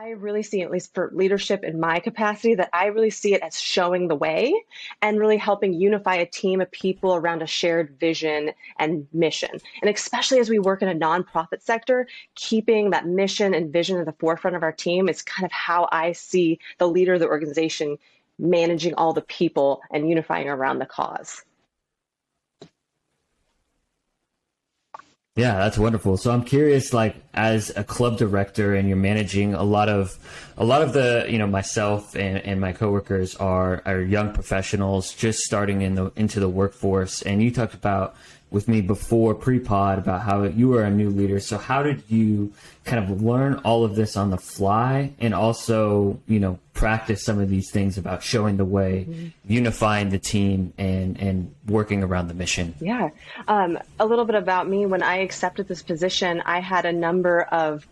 I really see, at least for leadership in my capacity, that I really see it as showing the way and really helping unify a team of people around a shared vision and mission. And especially as we work in a nonprofit sector, keeping that mission and vision at the forefront of our team is kind of how I see the leader of the organization managing all the people and unifying around the cause. Yeah, that's wonderful. So I'm curious, like as a club director and you're managing a lot of the, myself and my coworkers are young professionals just starting into the workforce. And you talked about with me before pre-pod about how you were a new leader. So how did you kind of learn all of this on the fly and also, practice some of these things about showing the way, unifying the team and working around the mission? Yeah. A little bit about me. When I accepted this position, I had a number of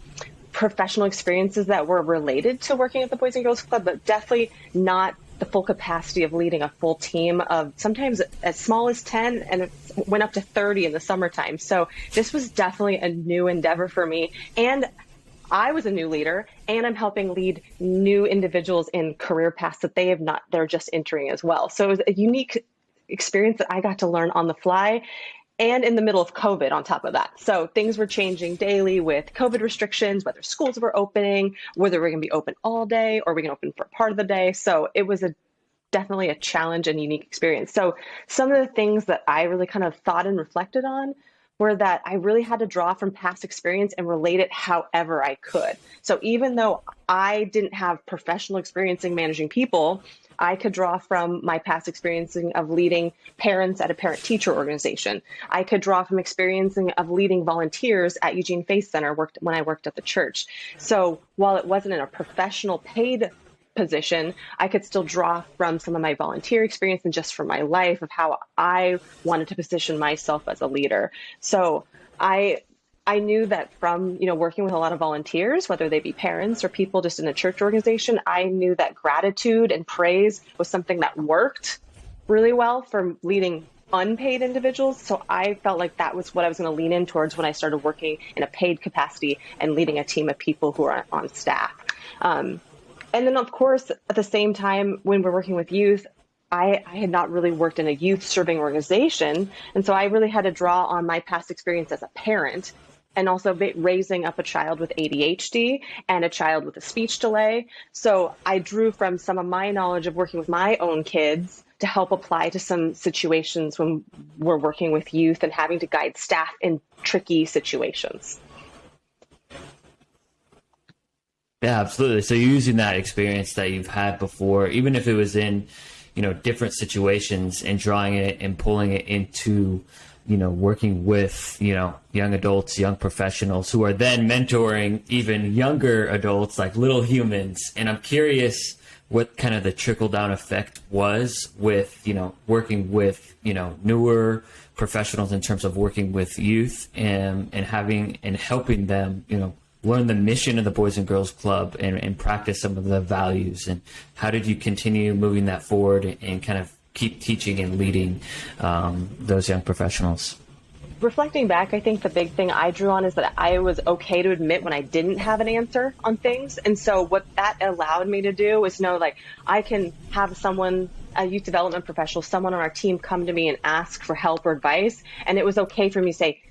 professional experiences that were related to working at the Boys and Girls Club, but definitely not the full capacity of leading a full team of sometimes as small as 10 and it went up to 30 in the summertime. So this was definitely a new endeavor for me. And I was a new leader and I'm helping lead new individuals in career paths that they're just entering as well. So it was a unique experience that I got to learn on the fly and in the middle of COVID on top of that. So things were changing daily with COVID restrictions, whether schools were opening, whether we're going to be open all day or we can open for part of the day. So it was definitely a challenge and unique experience. So some of the things that I really kind of thought and reflected on were that I really had to draw from past experience and relate it however I could. So even though I didn't have professional experience in managing people, I could draw from my past experiencing of leading parents at a parent-teacher organization. I could draw from experiencing of leading volunteers at Eugene Faith Center when I worked at the church. So while it wasn't in a professional paid position, I could still draw from some of my volunteer experience and just from my life of how I wanted to position myself as a leader. So I knew that from, working with a lot of volunteers, whether they be parents or people just in a church organization, I knew that gratitude and praise was something that worked really well for leading unpaid individuals. So I felt like that was what I was going to lean in towards when I started working in a paid capacity and leading a team of people who are on staff. And then, of course, at the same time, when we're working with youth, I had not really worked in a youth serving organization. And so I really had to draw on my past experience as a parent and also raising up a child with ADHD and a child with a speech delay. So I drew from some of my knowledge of working with my own kids to help apply to some situations when we're working with youth and having to guide staff in tricky situations. Yeah, absolutely. So you're using that experience that you've had before, even if it was in, different situations and drawing it and pulling it into, working with, young adults, young professionals who are then mentoring even younger adults like little humans. And I'm curious what kind of the trickle down effect was with, working with, newer professionals in terms of working with youth and having and helping them, learn the mission of the Boys and Girls Club and practice some of the values? And how did you continue moving that forward and kind of keep teaching and leading those young professionals? Reflecting back, I think the big thing I drew on is that I was okay to admit when I didn't have an answer on things. And so what that allowed me to do is know, like, I can have someone, a youth development professional, someone on our team come to me and ask for help or advice. And it was okay for me to say,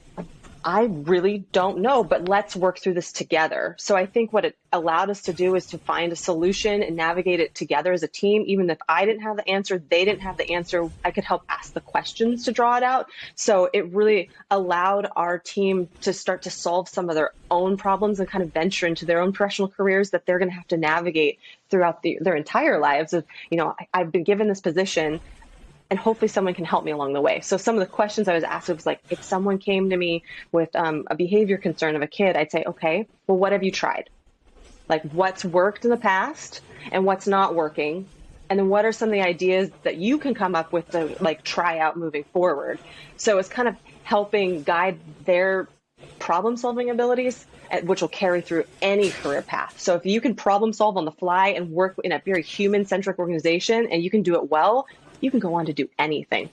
I really don't know, but let's work through this together. So I think what it allowed us to do is to find a solution and navigate it together as a team. Even if I didn't have the answer, they didn't have the answer, I could help ask the questions to draw it out. So it really allowed our team to start to solve some of their own problems and kind of venture into their own professional careers that they're going to have to navigate throughout their entire lives. Of, I've been given this position, and hopefully someone can help me along the way. So some of the questions I was asked was like, if someone came to me with a behavior concern of a kid, I'd say, okay, well, what have you tried? Like, what's worked in the past and what's not working? And then what are some of the ideas that you can come up with to try out moving forward? So it's kind of helping guide their problem solving abilities, which will carry through any career path. So if you can problem solve on the fly and work in a very human centric organization and you can do it well, you can go on to do anything.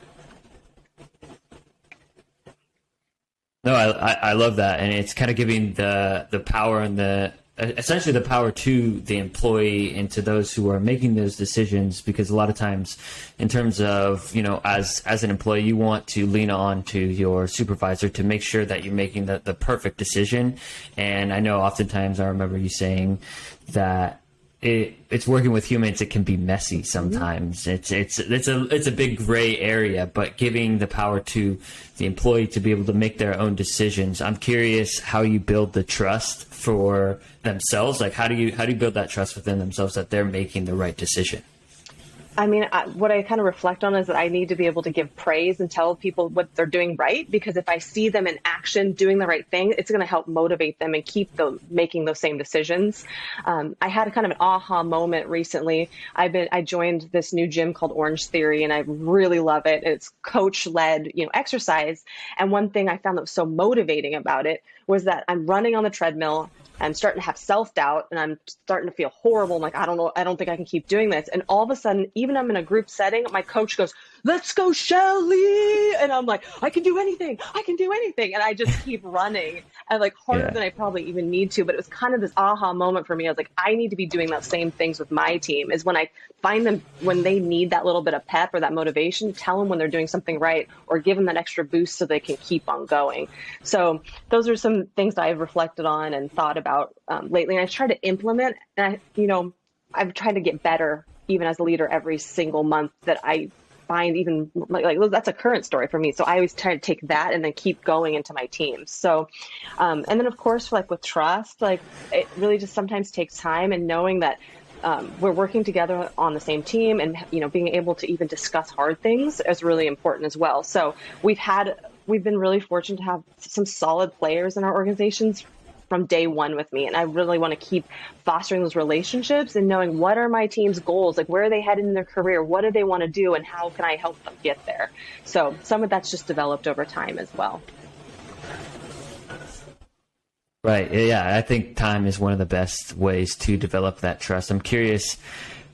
No, I love that. And it's kind of giving the power and the essentially the power to the employee and to those who are making those decisions, because a lot of times in terms of, as an employee, you want to lean on to your supervisor to make sure that you're making the perfect decision. And I know oftentimes I remember you saying that it's working with humans. It can be messy sometimes. It's a big gray area, but giving the power to the employee to be able to make their own decisions. I'm curious how you build the trust for themselves. Like, how do you build that trust within themselves that they're making the right decision? I mean, what I kind of reflect on is that I need to be able to give praise and tell people what they're doing right, because if I see them in action doing the right thing, it's going to help motivate them and keep them making those same decisions. I had kind of an aha moment recently. I joined this new gym called Orange Theory, and I really love it. It's coach-led, exercise. And one thing I found that was so motivating about it was that I'm running on the treadmill. I'm starting to have self-doubt, and I'm starting to feel horrible. I'm like, I don't know. I don't think I can keep doing this. And all of a sudden, even I'm in a group setting, my coach goes, "Let's go, Shelly." And I'm like, I can do anything. I can do anything. And I just keep running, and like harder than I probably even need to. But it was kind of this aha moment for me. I was like, I need to be doing those same things with my team, is when I find them, when they need that little bit of pep or that motivation, tell them when they're doing something right, or give them that extra boost so they can keep on going. So those are some things that I've reflected on and thought about lately. And I try to implement, and I've tried to get better even as a leader every single month that I find, even like that's a current story for me. So I always try to take that and then keep going into my teams. So, and then of course, like with trust, like it really just sometimes takes time, and knowing that we're working together on the same team, and, being able to even discuss hard things is really important as well. So we've been really fortunate to have some solid players in our organizations from day one with me. And I really want to keep fostering those relationships and knowing what are my team's goals, like where are they headed in their career, what do they want to do, and how can I help them get there? So some of that's just developed over time as well. Right. Yeah. I think time is one of the best ways to develop that trust. I'm curious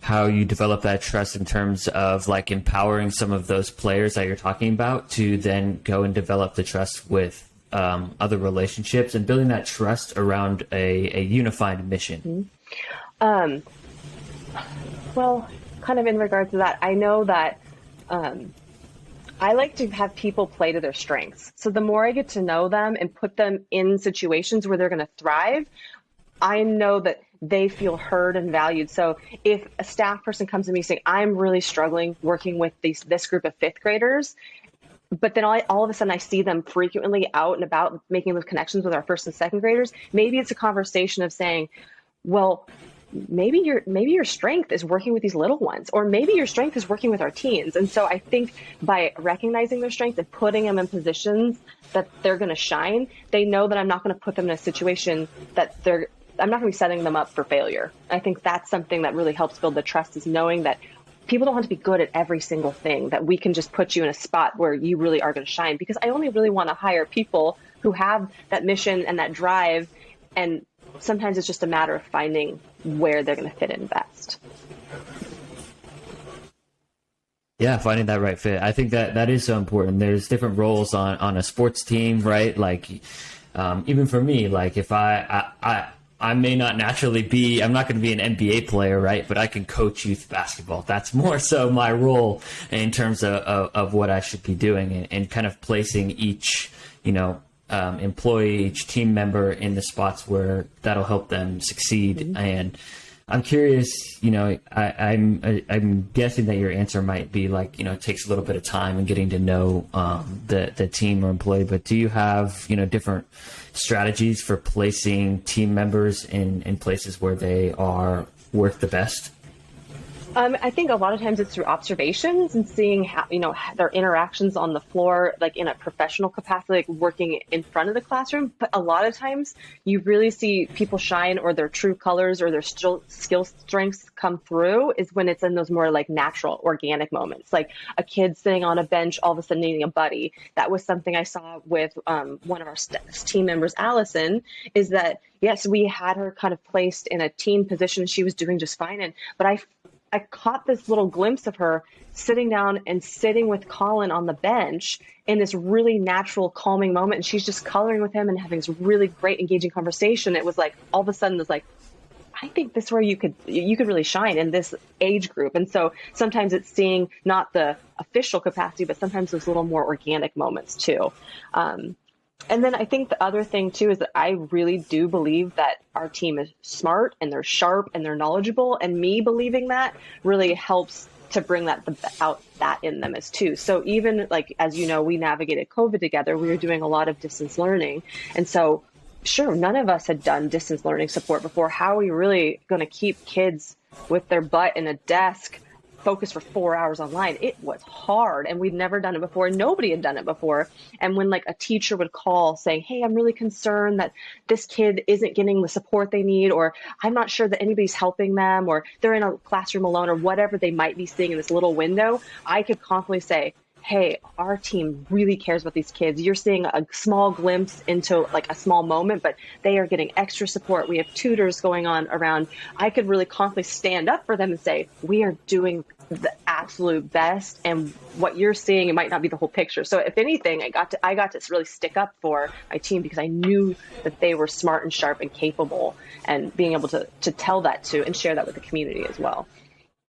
how you develop that trust in terms of like empowering some of those players that you're talking about to then go and develop the trust with other relationships and building that trust around a unified mission. Well, kind of in regards to that, I know that I like to have people play to their strengths. So the more I get to know them and put them in situations where they're going to thrive, I know that they feel heard and valued. So if a staff person comes to me saying, I'm really struggling working with this group of fifth graders, but then all of a sudden I see them frequently out and about making those connections with our first and second graders, maybe it's a conversation of saying, well, maybe your strength is working with these little ones, or maybe your strength is working with our teens. And so I think by recognizing their strength and putting them in positions that they're going to shine, they know that I'm not going to put them in a situation that I'm not going to be setting them up for failure. I think that's something that really helps build the trust, is knowing that people don't have to be good at every single thing, that we can just put you in a spot where you really are going to shine, because I only really want to hire people who have that mission and that drive. And sometimes it's just a matter of finding where they're going to fit in best. Yeah, finding that right fit. I think that is so important. There's different roles on a sports team, right? Like, even for me, like if I may not naturally be, I'm not going to be an NBA player, right? But I can coach youth basketball. That's more so my role in terms of what I should be doing, and kind of placing each, employee, each team member in the spots where that'll help them succeed. Mm-hmm. And I'm curious, I'm guessing that your answer might be like, it takes a little bit of time and getting to know the team or employee, but do you have, different strategies for placing team members in places where they are work the best? I think a lot of times it's through observations and seeing how, their interactions on the floor, like in a professional capacity, like working in front of the classroom. But a lot of times you really see people shine, or their true colors or their skill strengths come through, is when it's in those more like natural, organic moments, like a kid sitting on a bench, all of a sudden needing a buddy. That was something I saw with one of our team members, Allison, is that, yes, we had her kind of placed in a team position. She was doing just fine. But I caught this little glimpse of her sitting down and sitting with Colin on the bench in this really natural, calming moment. And she's just coloring with him and having this really great, engaging conversation. It was like, all of a sudden, it was like, I think this is where you could really shine in this age group. And so sometimes it's seeing not the official capacity, but sometimes those little more organic moments too. And then I think the other thing too is that I really do believe that our team is smart and they're sharp and they're knowledgeable. And me believing that really helps to bring that out that in them as too. So even like, as you know, we navigated COVID together. We were doing a lot of distance learning. And so sure, none of us had done distance learning support before. How are we really going to keep kids with their butt in a desk focused for 4 hours online? It was hard, and we'd never done it before, and nobody had done it before. And when like a teacher would call saying, hey, I'm really concerned that this kid isn't getting the support they need, or I'm not sure that anybody's helping them, or they're in a classroom alone, or whatever they might be seeing in this little window, I could confidently say, hey, our team really cares about these kids. You're seeing a small glimpse into like a small moment, but they are getting extra support. We have tutors going on around. I could really confidently stand up for them and say, we are doing the absolute best. And what you're seeing, it might not be the whole picture. So if anything, I got to really stick up for my team because I knew that they were smart and sharp and capable, and being able to tell that to and share that with the community as well.